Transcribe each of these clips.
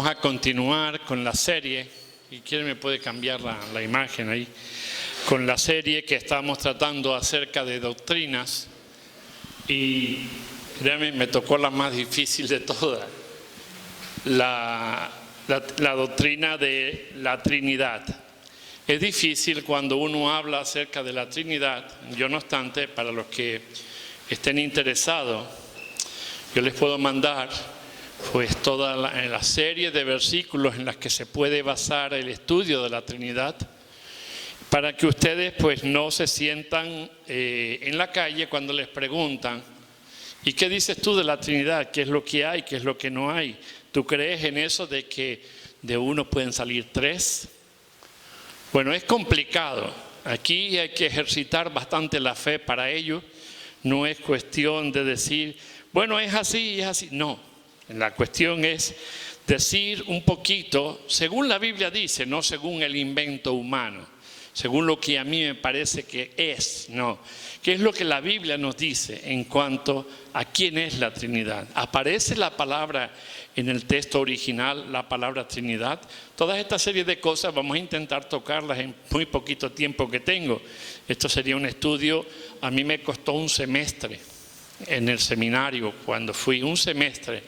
Vamos a continuar con la serie, y quién me puede cambiar la imagen ahí, con la serie que estamos tratando acerca de doctrinas, y créanme, me tocó la más difícil de todas, la doctrina de la Trinidad. Es difícil cuando uno habla acerca de la Trinidad. Yo, no obstante, para los que estén interesados, yo les puedo mandar pues toda la serie de versículos en las que se puede basar el estudio de la Trinidad, para que ustedes pues no se sientan en la calle cuando les preguntan: ¿y qué dices tú de la Trinidad? ¿Qué es lo que hay? ¿Qué es lo que no hay? ¿Tú crees en eso de que de uno pueden salir tres? Bueno, es complicado. Aquí hay que ejercitar bastante la fe para ello. No es cuestión de decir, bueno, es así, es así. No. La cuestión es decir un poquito, según la Biblia dice, no según el invento humano, según lo que a mí me parece que es, no. ¿Qué es lo que la Biblia nos dice en cuanto a quién es la Trinidad? ¿Aparece la palabra en el texto original, la palabra Trinidad? Toda esta serie de cosas vamos a intentar tocarlas en muy poquito tiempo que tengo. Esto sería un estudio, a mí me costó un semestre en el seminario, cuando fui un semestre,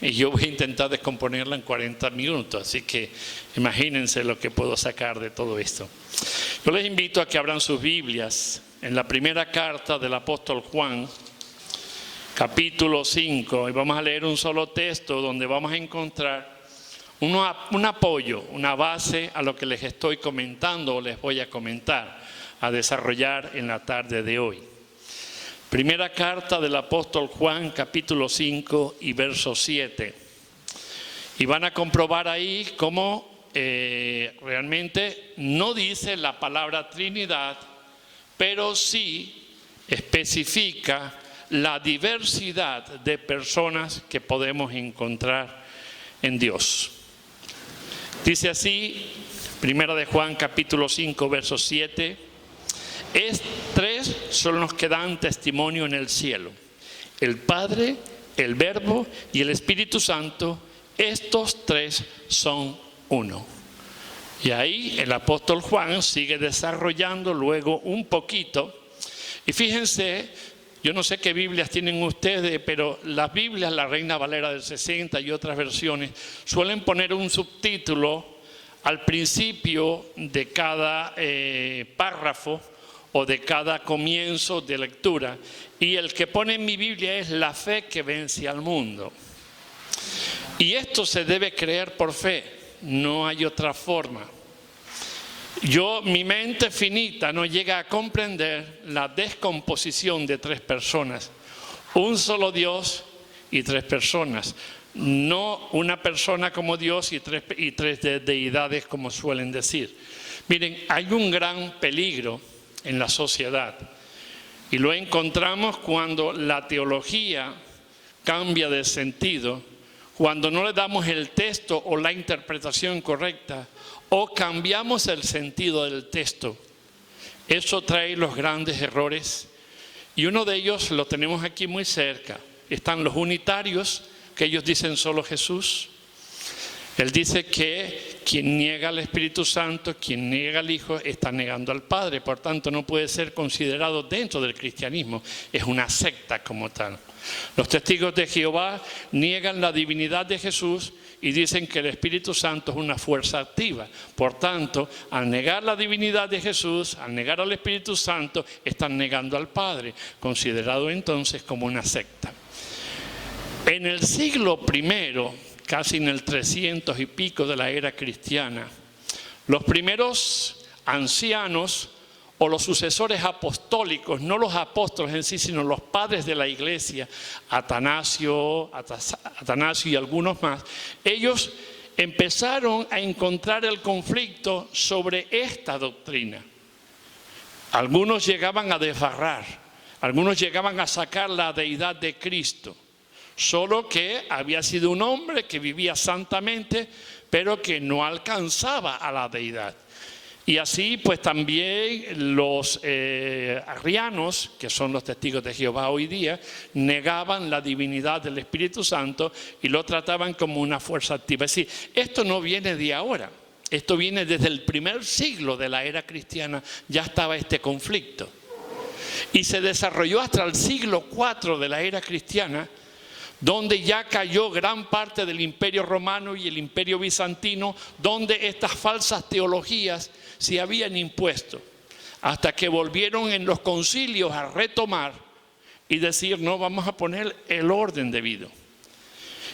y yo voy a intentar descomponerla en 40 minutos, así que imagínense lo que puedo sacar de todo esto. Yo les invito a que abran sus Biblias en la primera carta del apóstol Juan, capítulo 5, y vamos a leer un solo texto donde vamos a encontrar un apoyo, una base a lo que les estoy comentando o les voy a comentar, a desarrollar en la tarde de hoy. Primera carta del apóstol Juan, capítulo 5 y verso 7. Y van a comprobar ahí cómo realmente no dice la palabra Trinidad, pero sí especifica la diversidad de personas que podemos encontrar en Dios. Dice así, Primera de Juan, capítulo 5, verso 7. Tres son los que dan testimonio en el cielo: el Padre, el Verbo y el Espíritu Santo. Estos tres son uno. Y ahí el apóstol Juan sigue desarrollando luego un poquito. Y fíjense, yo no sé qué Biblias tienen ustedes, pero las Biblias, la Reina Valera del 60 y otras versiones, suelen poner un subtítulo al principio de cada párrafo o de cada comienzo de lectura, y el que pone en mi Biblia es la fe que vence al mundo. Y esto se debe creer por fe, no hay otra forma. Mi mente finita no llega a comprender la descomposición de tres personas, un solo Dios y tres personas, no una persona como Dios y tres deidades como suelen decir. Miren, hay un gran peligro en la sociedad, y lo encontramos cuando la teología cambia de sentido, cuando no le damos el texto o la interpretación correcta, o cambiamos el sentido del texto. Eso trae los grandes errores, y uno de ellos lo tenemos aquí muy cerca. Están los unitarios, que ellos dicen solo Jesús. Él dice que quien niega al Espíritu Santo, quien niega al Hijo, está negando al Padre. Por tanto, no puede ser considerado dentro del cristianismo. Es una secta como tal. Los testigos de Jehová niegan la divinidad de Jesús y dicen que el Espíritu Santo es una fuerza activa. Por tanto, al negar la divinidad de Jesús, al negar al Espíritu Santo, están negando al Padre, considerado entonces como una secta. En el siglo I, casi en el 300 y pico de la era cristiana, los primeros ancianos o los sucesores apostólicos, no los apóstoles en sí, sino los padres de la iglesia, Atanasio y algunos más, ellos empezaron a encontrar el conflicto sobre esta doctrina. Algunos llegaban a desbarrar, algunos llegaban a sacar la deidad de Cristo, solo que había sido un hombre que vivía santamente, pero que no alcanzaba a la deidad. Y así pues también los arrianos, que son los testigos de Jehová hoy día, negaban la divinidad del Espíritu Santo y lo trataban como una fuerza activa. Es decir, esto no viene de ahora, esto viene desde el primer siglo de la era cristiana, ya estaba este conflicto. Y se desarrolló hasta el siglo IV de la era cristiana, donde ya cayó gran parte del Imperio Romano y el Imperio Bizantino, donde estas falsas teologías se habían impuesto, hasta que volvieron en los concilios a retomar y decir, no, vamos a poner el orden debido.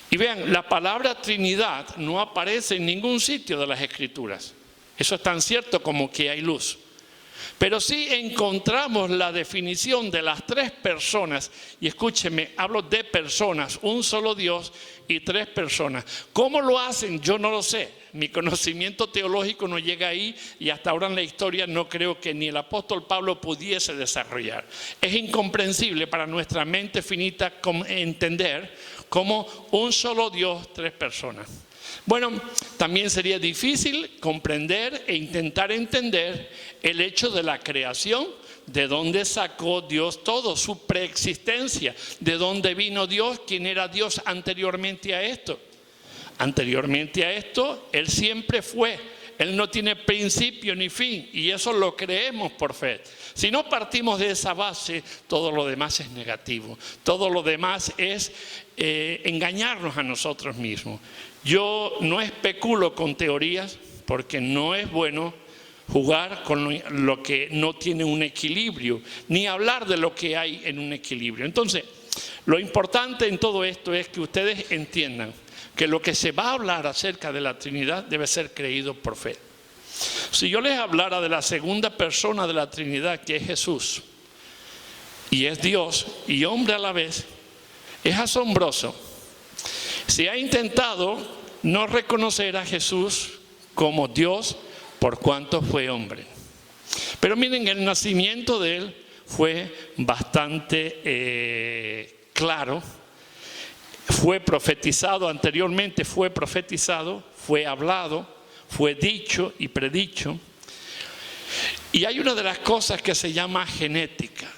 Y vean, la palabra Trinidad no aparece en ningún sitio de las Escrituras. Eso es tan cierto como que hay luz. Pero sí encontramos la definición de las tres personas, y escúcheme, hablo de personas, un solo Dios y tres personas. ¿Cómo lo hacen? Yo no lo sé. Mi conocimiento teológico no llega ahí y hasta ahora en la historia no creo que ni el apóstol Pablo pudiese desarrollar. Es incomprensible para nuestra mente finita entender cómo un solo Dios, tres personas. Bueno, también sería difícil comprender e intentar entender el hecho de la creación, de dónde sacó Dios todo, su preexistencia, de dónde vino Dios, quién era Dios anteriormente a esto. Anteriormente a esto, Él siempre fue. Él no tiene principio ni fin y eso lo creemos por fe. Si no partimos de esa base, todo lo demás es negativo. Todo lo demás es engañarnos a nosotros mismos. Yo no especulo con teorías porque no es bueno jugar con lo que no tiene un equilibrio, ni hablar de lo que hay en un equilibrio. Entonces, lo importante en todo esto es que ustedes entiendan que lo que se va a hablar acerca de la Trinidad debe ser creído por fe. Si yo les hablara de la segunda persona de la Trinidad, que es Jesús, y es Dios y hombre a la vez, es asombroso. Se ha intentado no reconocer a Jesús como Dios por cuanto fue hombre. Pero miren, el nacimiento de Él fue bastante claro. Fue profetizado anteriormente, fue profetizado, fue hablado, fue dicho y predicho. Y hay una de las cosas que se llama genética.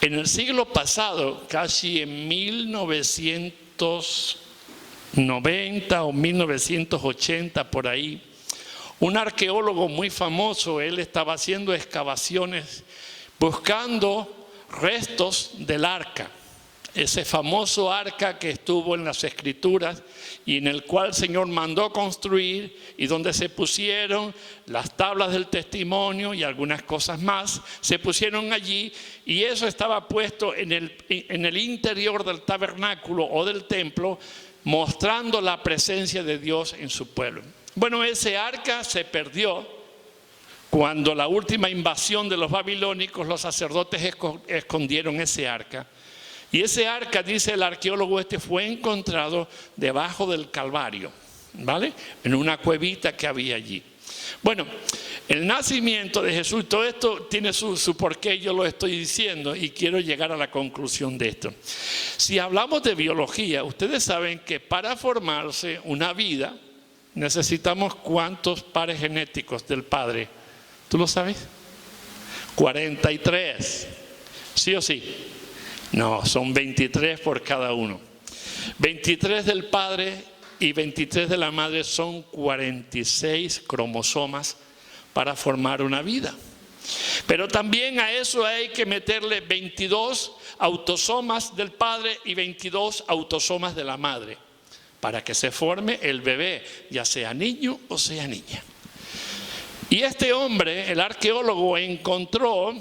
En el siglo pasado, casi en 1990 o 1980 por ahí, un arqueólogo muy famoso, él estaba haciendo excavaciones buscando restos del arca. Ese famoso arca que estuvo en las Escrituras y en el cual el Señor mandó construir y donde se pusieron las tablas del testimonio y algunas cosas más, se pusieron allí y eso estaba puesto en el interior del tabernáculo o del templo, mostrando la presencia de Dios en su pueblo. Bueno, ese arca se perdió cuando la última invasión de los babilónicos, los sacerdotes escondieron ese arca. Y ese arca, dice el arqueólogo fue encontrado debajo del Calvario, ¿vale? En una cuevita que había allí. Bueno, el nacimiento de Jesús, todo esto tiene su porqué, yo lo estoy diciendo y quiero llegar a la conclusión de esto. Si hablamos de biología, ustedes saben que para formarse una vida necesitamos ¿cuántos pares genéticos del padre? ¿Tú lo sabes? 43, ¿sí o sí? No, son 23 por cada uno. 23 del padre y 23 de la madre, son 46 cromosomas para formar una vida. Pero también a eso hay que meterle 22 autosomas del padre y 22 autosomas de la madre, para que se forme el bebé, ya sea niño o sea niña. Y este hombre, el arqueólogo, encontró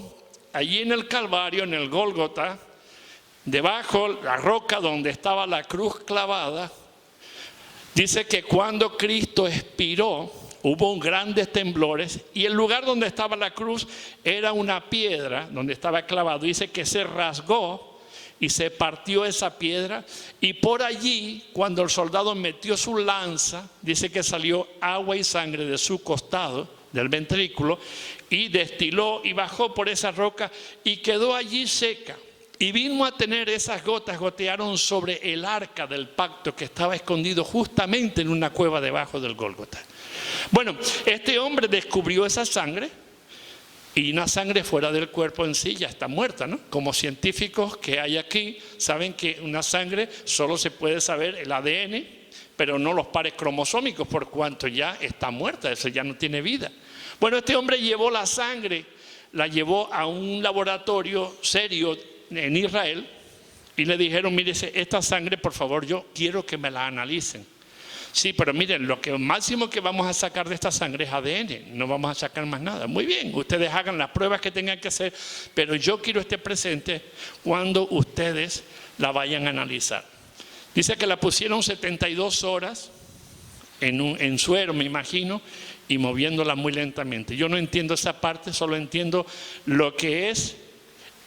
allí en el Calvario, en el Gólgota, debajo la roca donde estaba la cruz clavada, dice que cuando Cristo expiró hubo grandes temblores y el lugar donde estaba la cruz era una piedra donde estaba clavado. Dice que se rasgó y se partió esa piedra y por allí, cuando el soldado metió su lanza, dice que salió agua y sangre de su costado, del ventrículo, y destiló y bajó por esa roca y quedó allí seca. Y vino a tener esas gotas, gotearon sobre el arca del pacto que estaba escondido justamente en una cueva debajo del Gólgota. Bueno, este hombre descubrió esa sangre y una sangre fuera del cuerpo en sí ya está muerta, ¿no? Como científicos que hay aquí saben que una sangre solo se puede saber el ADN, pero no los pares cromosómicos, por cuanto ya está muerta, eso ya no tiene vida. Bueno, este hombre llevó la sangre, la llevó a un laboratorio serio en Israel y le dijeron, mire, esta sangre por favor yo quiero que me la analicen. Sí, pero miren, lo máximo que vamos a sacar de esta sangre es ADN, no vamos a sacar más nada. Muy bien, ustedes hagan las pruebas que tengan que hacer, pero yo quiero estar presente cuando ustedes la vayan a analizar. Dice que la pusieron 72 horas en suero, me imagino, y moviéndola muy lentamente. Yo no entiendo esa parte, solo entiendo lo que es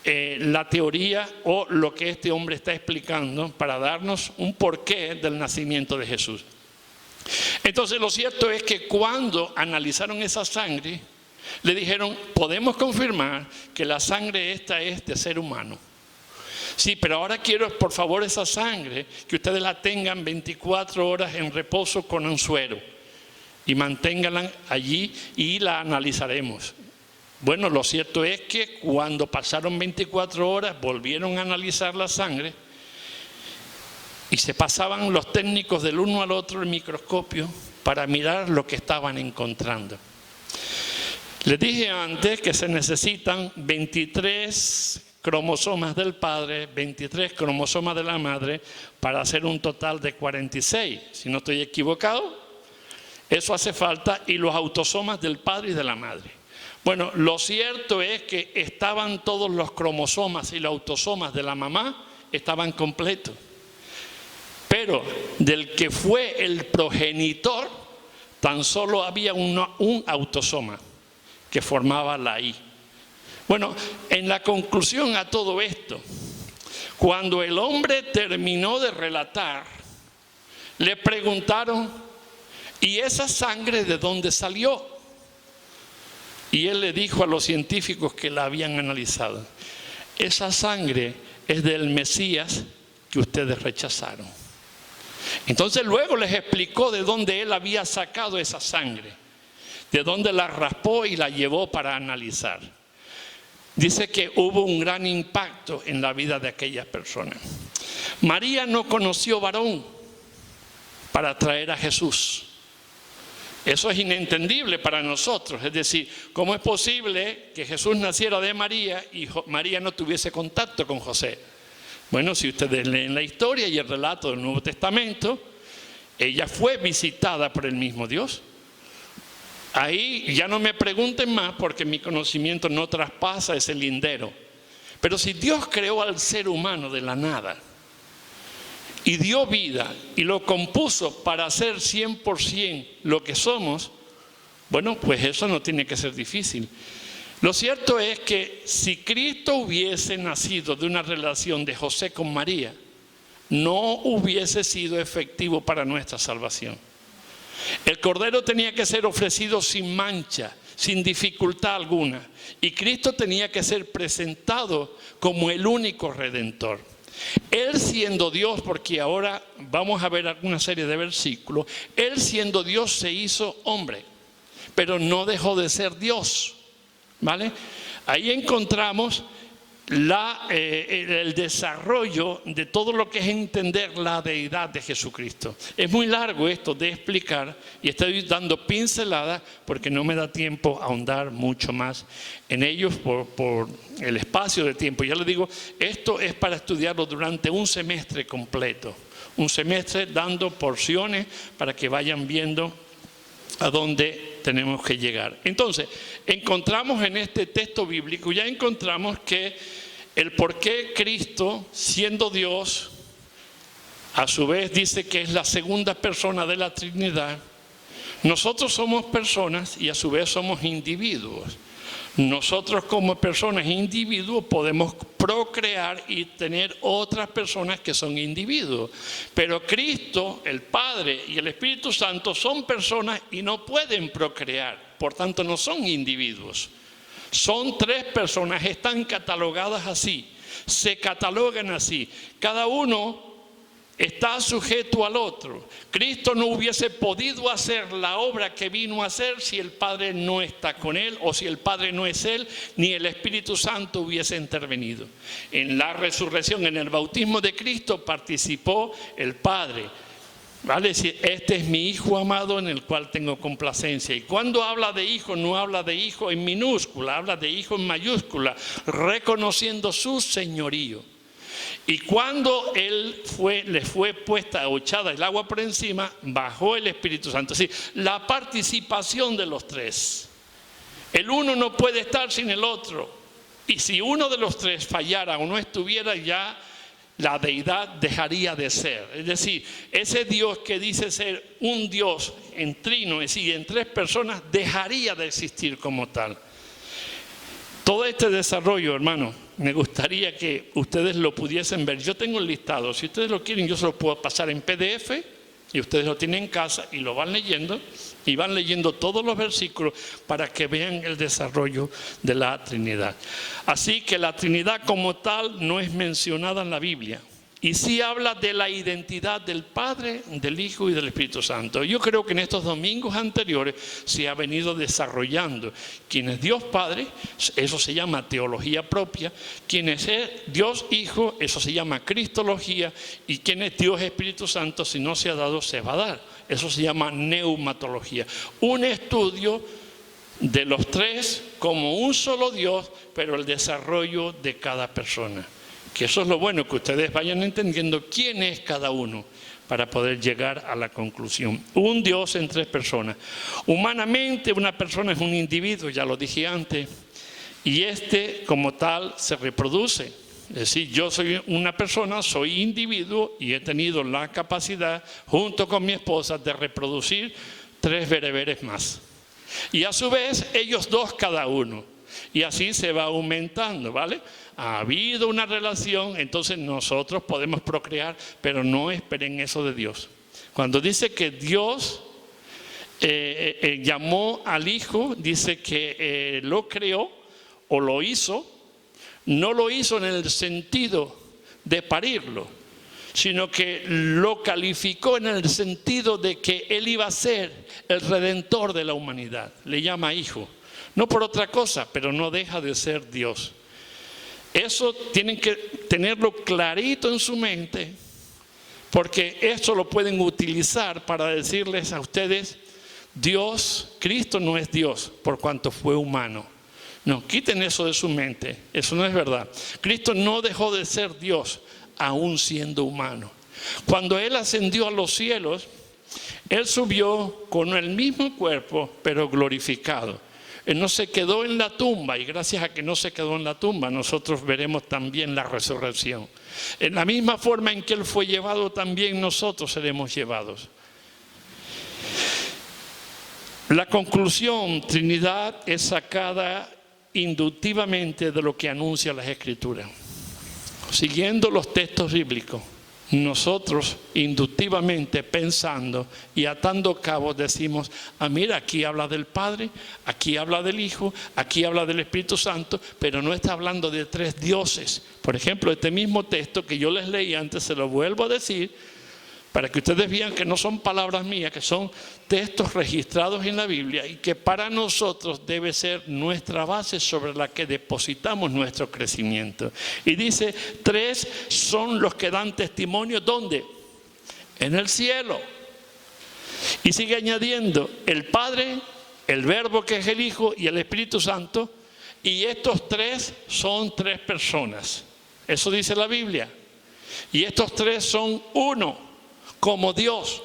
la teoría o lo que este hombre está explicando para darnos un porqué del nacimiento de Jesús. Entonces lo cierto es que cuando analizaron esa sangre, le dijeron, podemos confirmar que la sangre esta es de ser humano. Sí, pero ahora quiero por favor esa sangre, que ustedes la tengan 24 horas en reposo con un suero y manténganla allí y la analizaremos. Bueno, lo cierto es que cuando pasaron 24 horas volvieron a analizar la sangre y se pasaban los técnicos del uno al otro el microscopio para mirar lo que estaban encontrando. Les dije antes que se necesitan 23 cromosomas del padre, 23 cromosomas de la madre para hacer un total de 46. Si no estoy equivocado, eso hace falta, y los autosomas del padre y de la madre. Bueno, lo cierto es que estaban todos los cromosomas y los autosomas de la mamá, estaban completos. Pero del que fue el progenitor, tan solo había un autosoma que formaba la I. Bueno, en la conclusión a todo esto, cuando el hombre terminó de relatar, le preguntaron, ¿y esa sangre de dónde salió? Y él le dijo a los científicos que la habían analizado, esa sangre es del Mesías que ustedes rechazaron. Entonces luego les explicó de dónde él había sacado esa sangre, de dónde la raspó y la llevó para analizar. Dice que hubo un gran impacto en la vida de aquellas personas. María no conoció varón para traer a Jesús. Eso es inentendible para nosotros. Es decir, ¿cómo es posible que Jesús naciera de María y María no tuviese contacto con José? Bueno, si ustedes leen la historia y el relato del Nuevo Testamento, ella fue visitada por el mismo Dios. Ahí ya no me pregunten más porque mi conocimiento no traspasa ese lindero. Pero si Dios creó al ser humano de la nada y dio vida y lo compuso para ser 100% lo que somos, bueno, pues eso no tiene que ser difícil. Lo cierto es que si Cristo hubiese nacido de una relación de José con María, no hubiese sido efectivo para nuestra salvación. El cordero tenía que ser ofrecido sin mancha, sin dificultad alguna, y Cristo tenía que ser presentado como el único redentor. Él siendo Dios, porque ahora vamos a ver alguna serie de versículos, Él siendo Dios se hizo hombre, pero no dejó de ser Dios, ¿vale? Ahí encontramos el desarrollo de todo lo que es entender la deidad de Jesucristo. Es muy largo esto de explicar y estoy dando pinceladas porque no me da tiempo a ahondar mucho más en ellos por el espacio de tiempo. Ya les digo, esto es para estudiarlo durante un semestre completo, un semestre dando porciones para que vayan viendo a dónde tenemos que llegar. Entonces, encontramos en este texto bíblico, ya encontramos que el por qué Cristo, siendo Dios, a su vez dice que es la segunda persona de la Trinidad. Nosotros somos personas y a su vez somos individuos. Nosotros como personas e individuos podemos procrear y tener otras personas que son individuos. Pero Cristo, el Padre y el Espíritu Santo son personas y no pueden procrear. Por tanto, no son individuos. Son tres personas, están catalogadas así, se catalogan así. Cada uno está sujeto al otro. Cristo no hubiese podido hacer la obra que vino a hacer si el Padre no está con Él, o si el Padre no es Él, ni el Espíritu Santo hubiese intervenido. En la resurrección, en el bautismo de Cristo, participó el Padre. ¿Vale? Decir, este es mi Hijo amado en el cual tengo complacencia. Y cuando habla de Hijo, no habla de Hijo en minúscula, habla de Hijo en mayúscula, reconociendo su señorío. Y cuando le fue puesta o echada el agua por encima, bajó el Espíritu Santo. Es decir, la participación de los tres. El uno no puede estar sin el otro. Y si uno de los tres fallara o no estuviera, ya la deidad dejaría de ser. Es decir, ese Dios que dice ser un Dios en trino, es decir, en tres personas, dejaría de existir como tal. Todo este desarrollo, hermano, me gustaría que ustedes lo pudiesen ver. Yo tengo el listado, si ustedes lo quieren yo se lo puedo pasar en PDF y ustedes lo tienen en casa y lo van leyendo y van leyendo todos los versículos para que vean el desarrollo de la Trinidad. Así que la Trinidad como tal no es mencionada en la Biblia. Y sí habla de la identidad del Padre, del Hijo y del Espíritu Santo. Yo creo que en estos domingos anteriores se ha venido desarrollando. Quien es Dios Padre, eso se llama teología propia. Quien es Dios Hijo, eso se llama cristología. Y quien es Dios Espíritu Santo, si no se ha dado, se va a dar. Eso se llama neumatología. Un estudio de los tres como un solo Dios, pero el desarrollo de cada persona. Que eso es lo bueno, que ustedes vayan entendiendo quién es cada uno para poder llegar a la conclusión. Un Dios en tres personas. Humanamente una persona es un individuo, ya lo dije antes, y como tal se reproduce. Es decir, yo soy una persona, soy individuo y he tenido la capacidad, junto con mi esposa, de reproducir 3 bereberes más. Y a su vez, ellos 2 cada uno. Y así se va aumentando, ¿vale? Ha habido una relación, entonces nosotros podemos procrear, pero no esperen eso de Dios. Cuando dice que Dios llamó al Hijo, dice que lo creó o lo hizo, no lo hizo en el sentido de parirlo, sino que lo calificó en el sentido de que Él iba a ser el redentor de la humanidad. Le llama Hijo. No por otra cosa, pero no deja de ser Dios. Eso tienen que tenerlo clarito en su mente, porque esto lo pueden utilizar para decirles a ustedes, Cristo no es Dios por cuanto fue humano. No, quiten eso de su mente, eso no es verdad. Cristo no dejó de ser Dios, aún siendo humano. Cuando Él ascendió a los cielos, Él subió con el mismo cuerpo, pero glorificado. Él no se quedó en la tumba, y gracias a que no se quedó en la tumba, nosotros veremos también la resurrección. En la misma forma en que Él fue llevado, también nosotros seremos llevados. La conclusión, Trinidad, es sacada inductivamente de lo que anuncia las Escrituras. Siguiendo los textos bíblicos, nosotros inductivamente pensando y atando cabos decimos, mira, aquí habla del Padre, aquí habla del Hijo, aquí habla del Espíritu Santo, pero no está hablando de 3 dioses. Por ejemplo, este mismo texto que yo les leí antes, se lo vuelvo a decir, para que ustedes vean que no son palabras mías, que son textos registrados en la Biblia y que para nosotros debe ser nuestra base sobre la que depositamos nuestro crecimiento. Y dice, 3 son los que dan testimonio, ¿dónde? En el cielo. Y sigue añadiendo, el Padre, el Verbo que es el Hijo y el Espíritu Santo, y estos 3 son 3 personas. Eso dice la Biblia. Y estos 3 son uno, como Dios,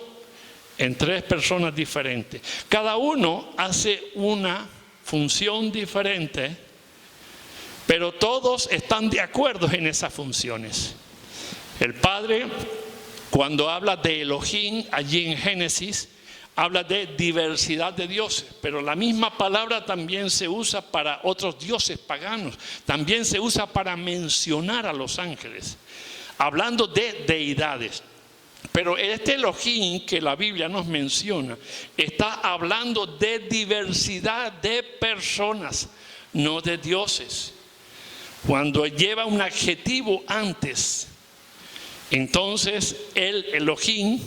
en 3 personas diferentes. Cada uno hace una función diferente, pero todos están de acuerdo en esas funciones. El Padre, cuando habla de Elohim, allí en Génesis, habla de diversidad de dioses, pero la misma palabra también se usa para otros dioses paganos, también se usa para mencionar a los ángeles, hablando de deidades. Pero este Elohim que la Biblia nos menciona está hablando de diversidad de personas, no de dioses. Cuando lleva un adjetivo antes, Entonces el Elohim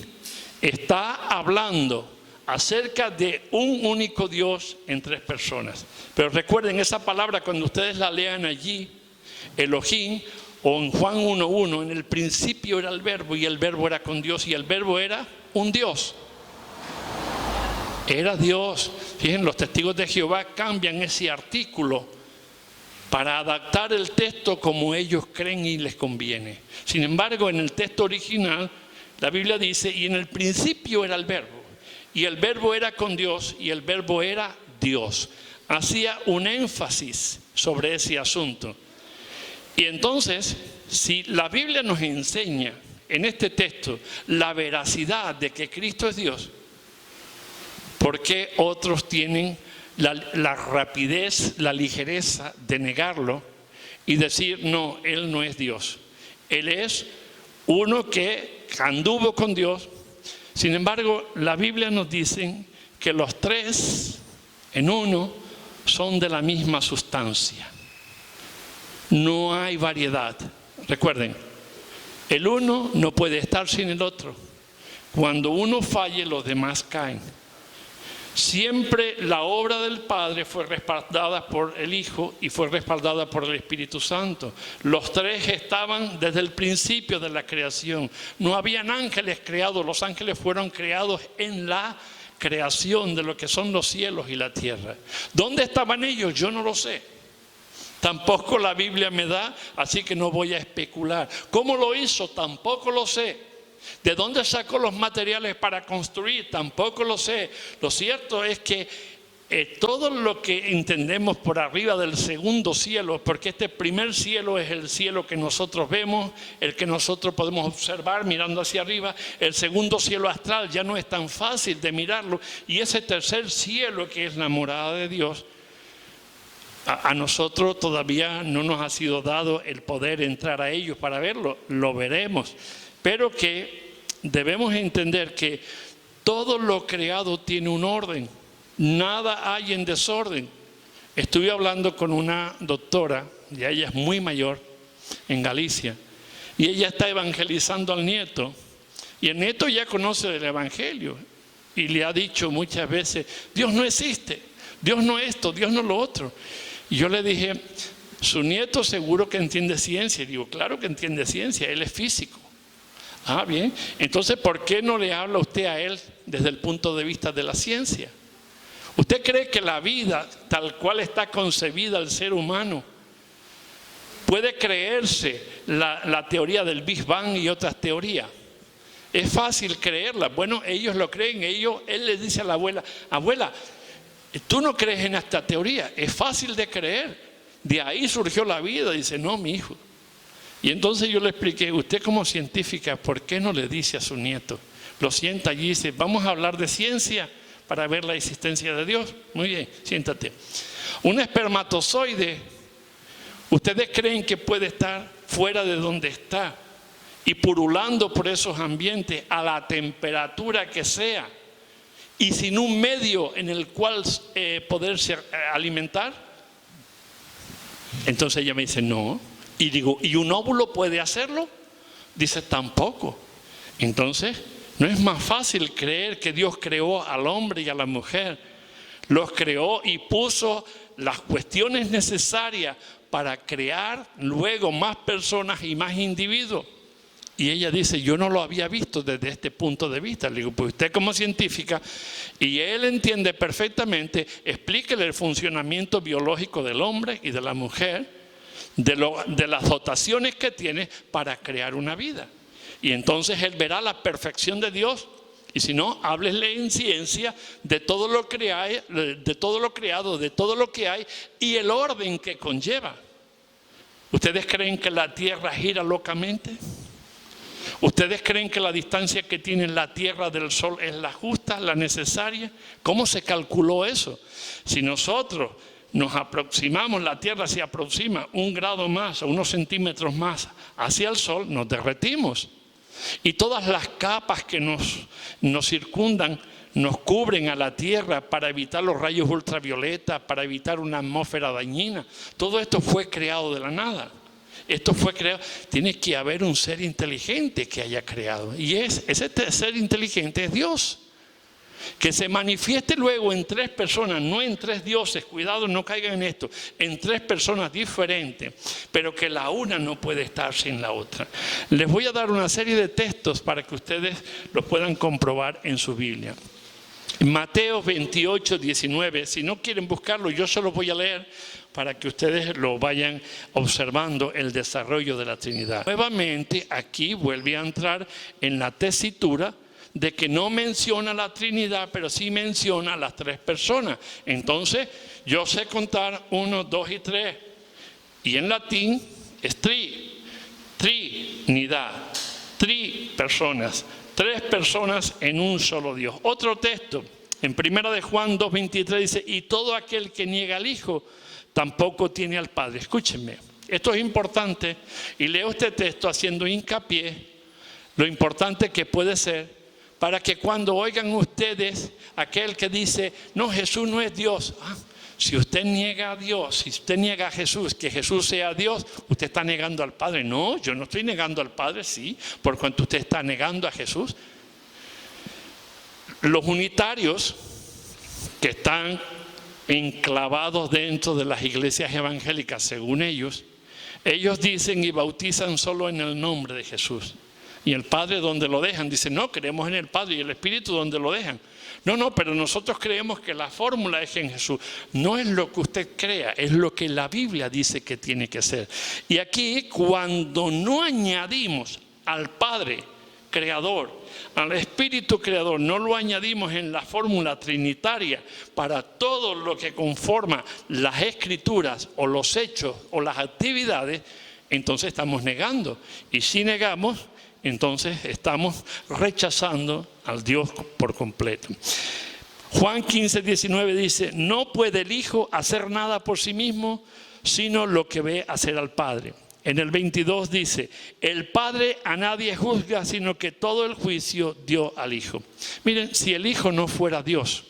está hablando acerca de un único Dios en tres personas. Pero recuerden esa palabra cuando ustedes la lean allí, Elohim, o en Juan 1:1, en el principio era el verbo y el verbo era con Dios y el verbo era un Dios. Era Dios. Fíjense, los testigos de Jehová cambian ese artículo para adaptar el texto como ellos creen y les conviene. Sin embargo, en el texto original, la Biblia dice, y en el principio era el verbo, y el verbo era con Dios, y el verbo era Dios. Hacía un énfasis sobre ese asunto. Y entonces, si la Biblia nos enseña en este texto la veracidad de que Cristo es Dios, ¿por qué otros tienen la rapidez, la ligereza de negarlo y decir, no, Él no es Dios? Él es uno que anduvo con Dios. Sin embargo, la Biblia nos dice que los tres en uno son de la misma sustancia. No hay variedad. Recuerden, el uno no puede estar sin el otro. Cuando uno falle, los demás caen. Siempre la obra del Padre fue respaldada por el Hijo y fue respaldada por el Espíritu Santo. Los tres estaban desde el principio de la creación. No habían ángeles creados, los ángeles fueron creados en la creación de lo que son los cielos y la tierra. ¿Dónde estaban ellos? Yo no lo sé. Tampoco la Biblia me da, así que no voy a especular. ¿Cómo lo hizo? Tampoco lo sé. ¿De dónde sacó los materiales para construir? Tampoco lo sé. Lo cierto es que todo lo que entendemos por arriba del segundo cielo, porque este primer cielo es el cielo que nosotros vemos, el que nosotros podemos observar mirando hacia arriba. El segundo cielo astral ya no es tan fácil de mirarlo. Y ese tercer cielo, que es la morada de Dios, a nosotros todavía no nos ha sido dado el poder entrar a ellos para verlo. Lo veremos. Pero que debemos entender que todo lo creado tiene un orden. Nada hay en desorden. Estuve hablando con una doctora, y ella es muy mayor, en Galicia, y ella está evangelizando al nieto. Y el nieto ya conoce el evangelio y le ha dicho muchas veces, Dios no existe, Dios no esto, Dios no lo otro. Y yo le dije, su nieto seguro que entiende ciencia. Y digo, claro que entiende ciencia, él es físico. Ah, bien. Entonces, ¿por qué no le habla usted a él desde el punto de vista de la ciencia? ¿Usted cree que la vida, tal cual está concebida el ser humano, puede creerse la teoría del Big Bang y otras teorías? Es fácil creerla. Bueno, ellos lo creen. Él le dice a la abuela, abuela, tú no crees en esta teoría. Es fácil de creer. De ahí surgió la vida. Dice, no, mi hijo. Y entonces yo le expliqué, usted como científica, ¿por qué no le dice a su nieto? Lo sienta allí y dice, vamos a hablar de ciencia para ver la existencia de Dios. Muy bien, siéntate. Un espermatozoide, ¿ustedes creen que puede estar fuera de donde está y pululando por esos ambientes a la temperatura que sea y sin un medio en el cual poderse alimentar? Entonces ella me dice, no. Y digo, ¿y un óvulo puede hacerlo? Dice, tampoco. Entonces, ¿no es más fácil creer que Dios creó al hombre y a la mujer? Los creó y puso las cuestiones necesarias para crear luego más personas y más individuos. Y ella dice, yo no lo había visto desde este punto de vista. Le digo, pues usted como científica, y él entiende perfectamente, explíquele el funcionamiento biológico del hombre y de la mujer, de las dotaciones que tiene para crear una vida. Y entonces él verá la perfección de Dios. Y si no, háblele en ciencia de todo lo creado, de todo lo que hay y el orden que conlleva. ¿Ustedes creen que la Tierra gira locamente? ¿Ustedes creen que la distancia que tiene la Tierra del Sol es la justa, la necesaria? ¿Cómo se calculó eso? Si nosotros nos aproximamos, la Tierra se aproxima 1 grado más o unos centímetros más hacia el Sol, nos derretimos. Y todas las capas que nos circundan nos cubren a la Tierra para evitar los rayos ultravioleta, para evitar una atmósfera dañina. Todo esto fue creado de la nada. Esto fue creado. Tiene que haber un ser inteligente que haya creado. Y ese ser inteligente es Dios. Que se manifieste luego en tres personas, no en tres dioses, cuidado, no caigan en esto, en tres personas diferentes, pero que la una no puede estar sin la otra. Les voy a dar una serie de textos para que ustedes los puedan comprobar en su Biblia. Mateo 28, 19, si no quieren buscarlo, yo se los voy a leer para que ustedes lo vayan observando el desarrollo de la Trinidad. Nuevamente, aquí vuelve a entrar en la tesitura de que no menciona la Trinidad, pero sí menciona las tres personas. Entonces, yo sé contar 1, 2 y 3. Y en latín es trinidad, personas. Tres personas en un solo Dios. Otro texto, en 1 de Juan 2:23 dice, y todo aquel que niega al Hijo, tampoco tiene al Padre. Escúchenme, esto es importante, y leo este texto haciendo hincapié lo importante que puede ser, para que cuando oigan ustedes aquel que dice, no, Jesús no es Dios. Si usted niega a Dios, si usted niega a Jesús, que Jesús sea Dios, usted está negando al Padre. No, yo no estoy negando al Padre, sí, por cuanto usted está negando a Jesús. Los unitarios que están enclavados dentro de las iglesias evangélicas, según ellos dicen y bautizan solo en el nombre de Jesús. Y el Padre donde lo dejan, dicen, no, creemos en el Padre, y el Espíritu donde lo dejan. No, pero nosotros creemos que la fórmula es en Jesús. No es lo que usted crea, es lo que la Biblia dice que tiene que ser. Y aquí, cuando no añadimos al Padre Creador, al Espíritu Creador, no lo añadimos en la fórmula trinitaria para todo lo que conforma las Escrituras o los hechos o las actividades, entonces estamos negando. Y si negamos, entonces estamos rechazando al Dios por completo. Juan 15, 19 dice, no puede el Hijo hacer nada por sí mismo, sino lo que ve hacer al Padre. En el 22 dice, el Padre a nadie juzga, sino que todo el juicio dio al Hijo. Miren, si el Hijo no fuera Dios,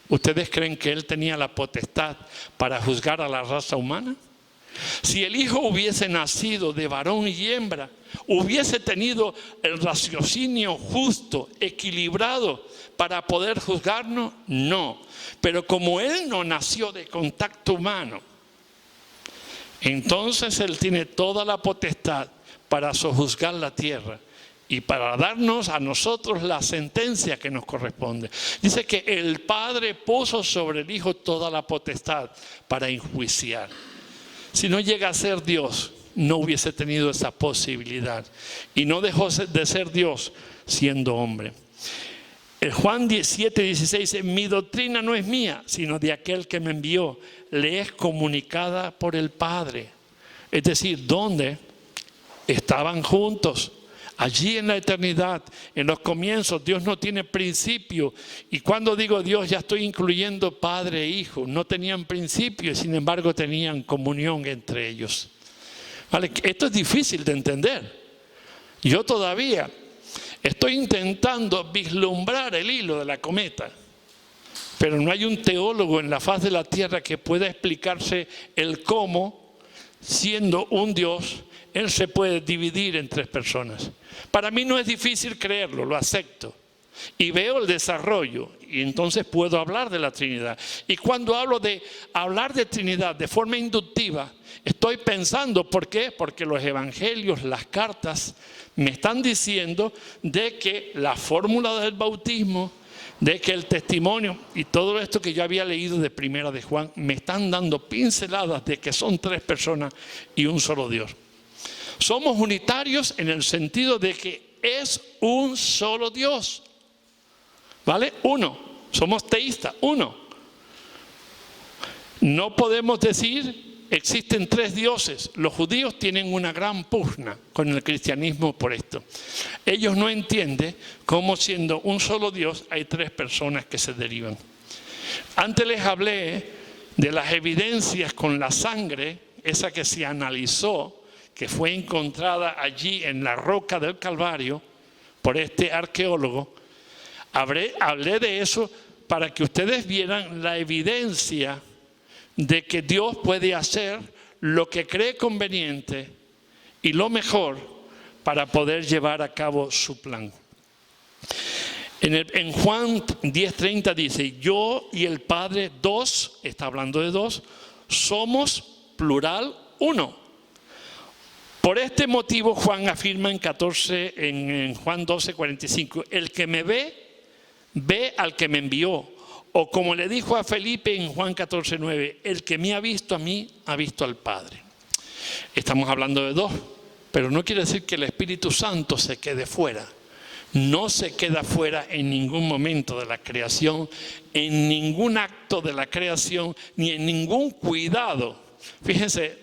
¿ustedes creen que Él tenía la potestad para juzgar a la raza humana? Si el Hijo hubiese nacido de varón y hembra, hubiese tenido el raciocinio justo, equilibrado para poder juzgarnos, no. Pero como Él no nació de contacto humano, entonces Él tiene toda la potestad para sojuzgar la tierra y para darnos a nosotros la sentencia que nos corresponde. Dice que el Padre puso sobre el Hijo toda la potestad para enjuiciar. Si no llega a ser Dios, no hubiese tenido esa posibilidad. Y no dejó de ser Dios siendo hombre. El Juan 17, 16 dice, mi doctrina no es mía, sino de aquel que me envió. Le es comunicada por el Padre. Es decir, ¿dónde? Estaban juntos. Allí en la eternidad, en los comienzos, Dios no tiene principio. Y cuando digo Dios, ya estoy incluyendo Padre e Hijo. No tenían principio y sin embargo tenían comunión entre ellos. ¿Vale? Esto es difícil de entender. Yo todavía estoy intentando vislumbrar el hilo de la cometa. Pero no hay un teólogo en la faz de la tierra que pueda explicarse el cómo, siendo un Dios, Él se puede dividir en tres personas. Para mí no es difícil creerlo, lo acepto. Y veo el desarrollo y entonces puedo hablar de la Trinidad. Y cuando hablo de hablar de Trinidad de forma inductiva, estoy pensando, ¿por qué? Porque los evangelios, las cartas, me están diciendo de que la fórmula del bautismo, de que el testimonio y todo esto que yo había leído de 1 de Juan, me están dando pinceladas de que son tres personas y un solo Dios. Somos unitarios en el sentido de que es un solo Dios. ¿Vale? Uno. Somos teístas. Uno. No podemos decir existen tres dioses. Los judíos tienen una gran pugna con el cristianismo por esto. Ellos no entienden cómo siendo un solo Dios hay tres personas que se derivan. Antes les hablé de las evidencias con la sangre, esa que se analizó, que fue encontrada allí en la roca del Calvario por este arqueólogo. Hablé de eso para que ustedes vieran la evidencia de que Dios puede hacer lo que cree conveniente y lo mejor para poder llevar a cabo su plan. En Juan 10:30 dice, yo y el Padre dos, está hablando de dos, somos plural uno. Por este motivo Juan afirma en Juan 12:45, el que me ve, ve al que me envió. O como le dijo a Felipe en Juan 14:9, el que me ha visto a mí, ha visto al Padre. Estamos hablando de dos, pero no quiere decir que el Espíritu Santo se quede fuera. No se queda fuera en ningún momento de la creación, en ningún acto de la creación, ni en ningún cuidado. Fíjense,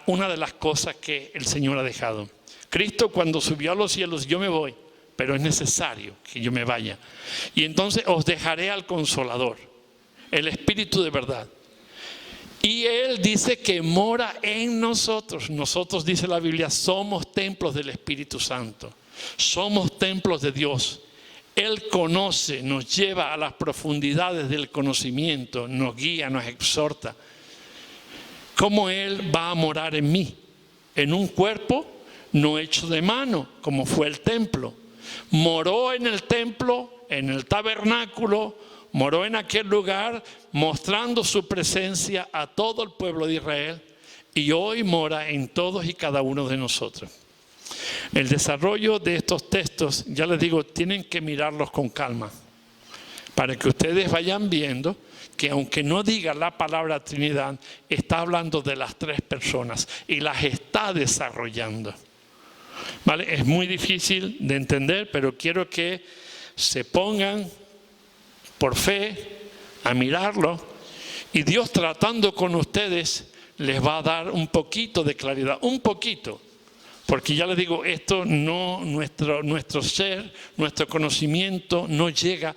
una de las cosas que el Señor ha dejado. Cristo cuando subió a los cielos, yo me voy, pero es necesario que yo me vaya. Y entonces os dejaré al Consolador, el Espíritu de verdad. Y Él dice que mora en nosotros. Nosotros, dice la Biblia, somos templos del Espíritu Santo. Somos templos de Dios. Él conoce, nos lleva a las profundidades del conocimiento, nos guía, nos exhorta. ¿Cómo Él va a morar en mí? En un cuerpo no hecho de mano, como fue el templo. Moró en el templo, en el tabernáculo, moró en aquel lugar, mostrando su presencia a todo el pueblo de Israel, y hoy mora en todos y cada uno de nosotros. El desarrollo de estos textos, ya les digo, tienen que mirarlos con calma, para que ustedes vayan viendo que aunque no diga la palabra Trinidad, está hablando de las tres personas y las está desarrollando. ¿Vale? Es muy difícil de entender, pero quiero que se pongan por fe a mirarlo, y Dios tratando con ustedes les va a dar un poquito de claridad, un poquito. Porque ya les digo, esto no, nuestro ser, nuestro conocimiento no llega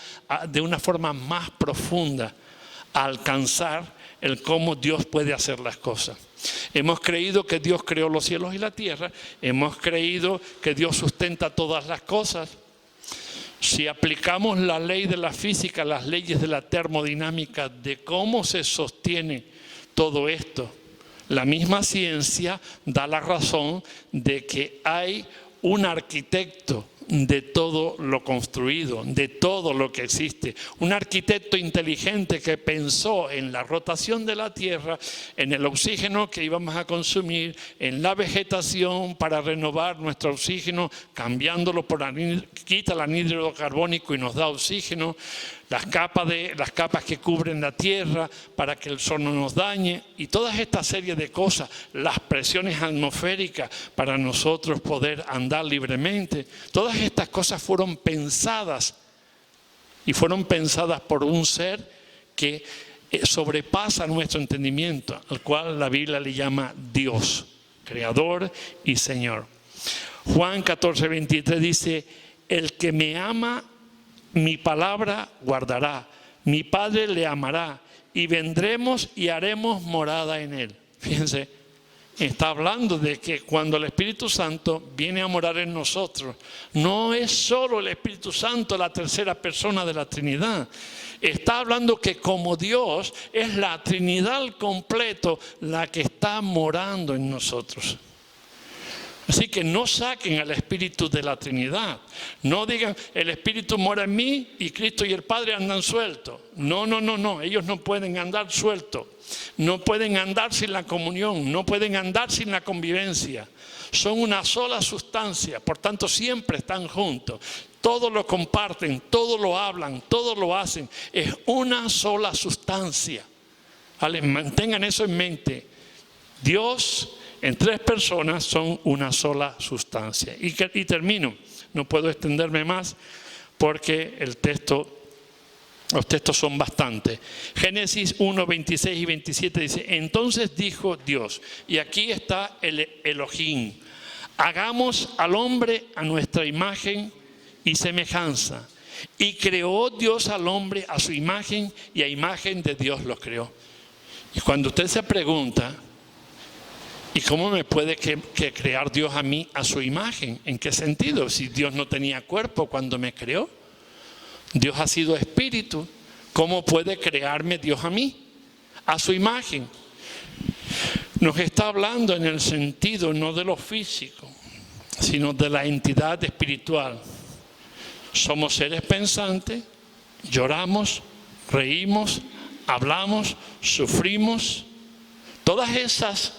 de una forma más profunda a alcanzar el cómo Dios puede hacer las cosas. Hemos creído que Dios creó los cielos y la tierra, hemos creído que Dios sustenta todas las cosas. Si aplicamos la ley de la física, las leyes de la termodinámica, de cómo se sostiene todo esto, la misma ciencia da la razón de que hay un arquitecto de todo lo construido, de todo lo que existe. Un arquitecto inteligente que pensó en la rotación de la Tierra, en el oxígeno que íbamos a consumir, en la vegetación para renovar nuestro oxígeno, cambiándolo quita el anhídrido carbónico y nos da oxígeno. Las capas que cubren la tierra para que el sol no nos dañe, y toda esta serie de cosas, las presiones atmosféricas para nosotros poder andar libremente, todas estas cosas fueron pensadas, y fueron pensadas por un ser que sobrepasa nuestro entendimiento, al cual la Biblia le llama Dios, Creador y Señor. Juan 14:23 dice, el que me ama, mi palabra guardará, mi Padre le amará, y vendremos y haremos morada en él. Fíjense, está hablando de que cuando el Espíritu Santo viene a morar en nosotros, no es solo el Espíritu Santo la tercera persona de la Trinidad. Está hablando que como Dios es la Trinidad al completo la que está morando en nosotros. Así que no saquen al Espíritu de la Trinidad. No digan, el Espíritu mora en mí y Cristo y el Padre andan sueltos. No. Ellos no pueden andar sueltos. No pueden andar sin la comunión. No pueden andar sin la convivencia. Son una sola sustancia. Por tanto, siempre están juntos. Todo lo comparten, todo lo hablan, todo lo hacen. Es una sola sustancia. ¿Vale? Mantengan eso en mente. Dios en tres personas son una sola sustancia. Y termino, no puedo extenderme más porque los textos son bastantes. Génesis 1, 26 y 27 dice, entonces dijo Dios, y aquí está el Elohim, hagamos al hombre a nuestra imagen y semejanza. Y creó Dios al hombre a su imagen, y a imagen de Dios lo creó. Y cuando usted se pregunta, ¿y cómo me puede crear Dios a mí a su imagen? ¿En qué sentido? Si Dios no tenía cuerpo cuando me creó. Dios ha sido espíritu. ¿Cómo puede crearme Dios a mí? A su imagen. nos está hablando en el sentido no de lo físico, sino de la entidad espiritual. Somos seres pensantes, lloramos, reímos, hablamos, sufrimos. Todas esas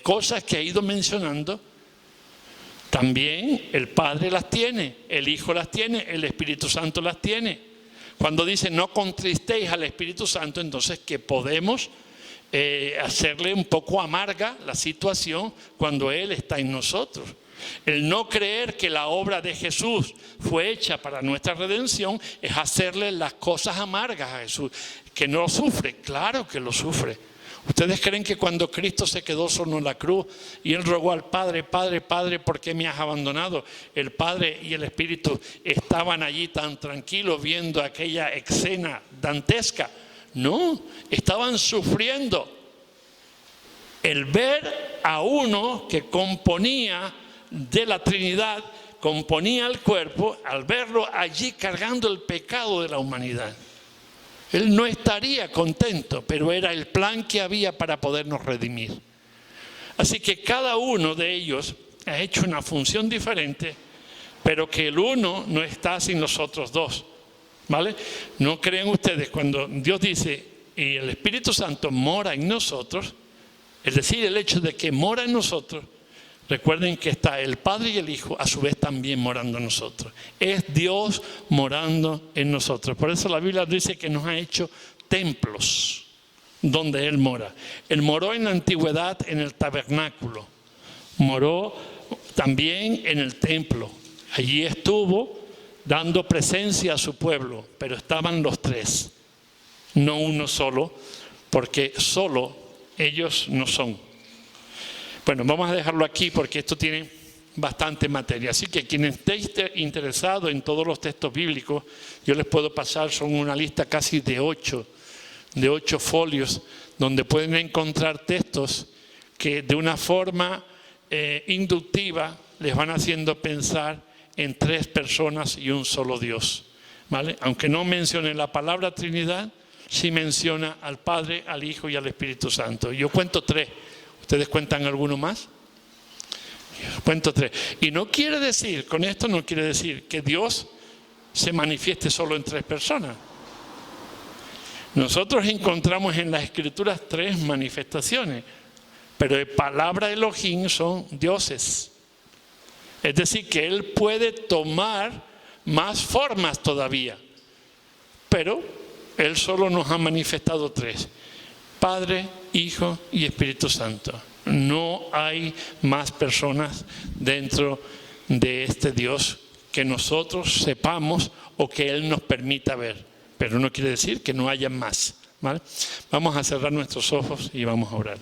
cosas que he ido mencionando, también el Padre las tiene, el Hijo las tiene, el Espíritu Santo las tiene. Cuando dice no contristéis al Espíritu Santo, entonces que podemos hacerle un poco amarga la situación cuando Él está en nosotros. El no creer que la obra de Jesús fue hecha para nuestra redención es hacerle las cosas amargas a Jesús. Que no lo sufre, claro que lo sufre. ¿Ustedes creen que cuando Cristo se quedó solo en la cruz y Él rogó al Padre, Padre, Padre, ¿por qué me has abandonado? El Padre y el Espíritu estaban allí tan tranquilos viendo aquella escena dantesca. No, estaban sufriendo el ver a uno que componía de la Trinidad, componía el cuerpo, al verlo allí cargando el pecado de la humanidad. Él no estaría contento, pero era el plan que había para podernos redimir. Así que cada uno de ellos ha hecho una función diferente, pero que el uno no está sin los otros dos. ¿Vale? No crean ustedes, cuando Dios dice y el Espíritu Santo mora en nosotros, es decir, el hecho de que mora en nosotros, recuerden que está el Padre y el Hijo a su vez también morando en nosotros. Es Dios morando en nosotros. Por eso la Biblia dice que nos ha hecho templos donde Él mora. Él moró en la antigüedad en el tabernáculo. Moró también en el templo. Allí estuvo dando presencia a su pueblo, pero estaban los tres, no uno solo, porque solo ellos no son. Bueno, vamos a dejarlo aquí porque esto tiene bastante materia. Así que quien esté interesado en todos los textos bíblicos, yo les puedo pasar, son una lista casi de 8 folios, donde pueden encontrar textos que de una forma inductiva les van haciendo pensar en 3 personas y un solo Dios. ¿Vale? Aunque no mencione la palabra Trinidad, sí menciona al Padre, al Hijo y al Espíritu Santo. Yo cuento 3. ¿Ustedes cuentan alguno más? Yo cuento 3. Y no quiere decir, con esto no quiere decir que Dios se manifieste solo en 3 personas. Nosotros encontramos en las Escrituras 3 manifestaciones, pero de palabra Elohim son dioses. Es decir, que Él puede tomar más formas todavía, pero Él solo nos ha manifestado 3. Padre, Hijo y Espíritu Santo. No hay más personas dentro de este Dios que nosotros sepamos o que Él nos permita ver. Pero no quiere decir que no haya más. ¿Vale? Vamos a cerrar nuestros ojos y vamos a orar.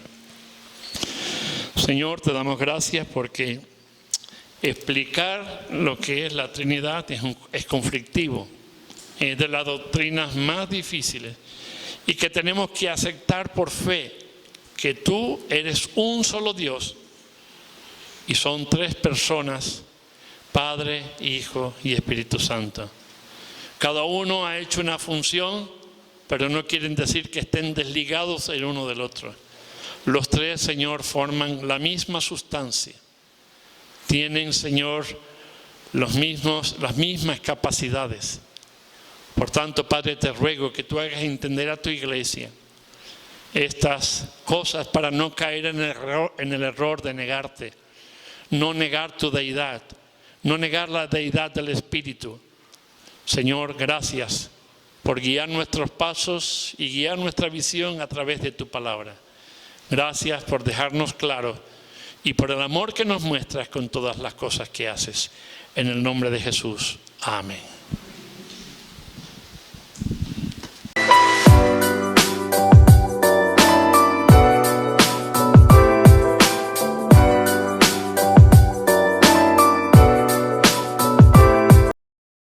Señor, te damos gracias porque explicar lo que es la Trinidad es conflictivo. Es de las doctrinas más difíciles. Y que tenemos que aceptar por fe que tú eres un solo Dios y son 3 personas, Padre, Hijo y Espíritu Santo. Cada uno ha hecho una función, pero no quieren decir que estén desligados el uno del otro. Los 3, Señor, forman la misma sustancia. Tienen, Señor, las mismas capacidades. Por tanto, Padre, te ruego que tú hagas entender a tu iglesia estas cosas para no caer en el error de negarte, no negar tu deidad, no negar la deidad del Espíritu. Señor, gracias por guiar nuestros pasos y guiar nuestra visión a través de tu palabra. Gracias por dejarnos claro y por el amor que nos muestras con todas las cosas que haces. En el nombre de Jesús. Amén.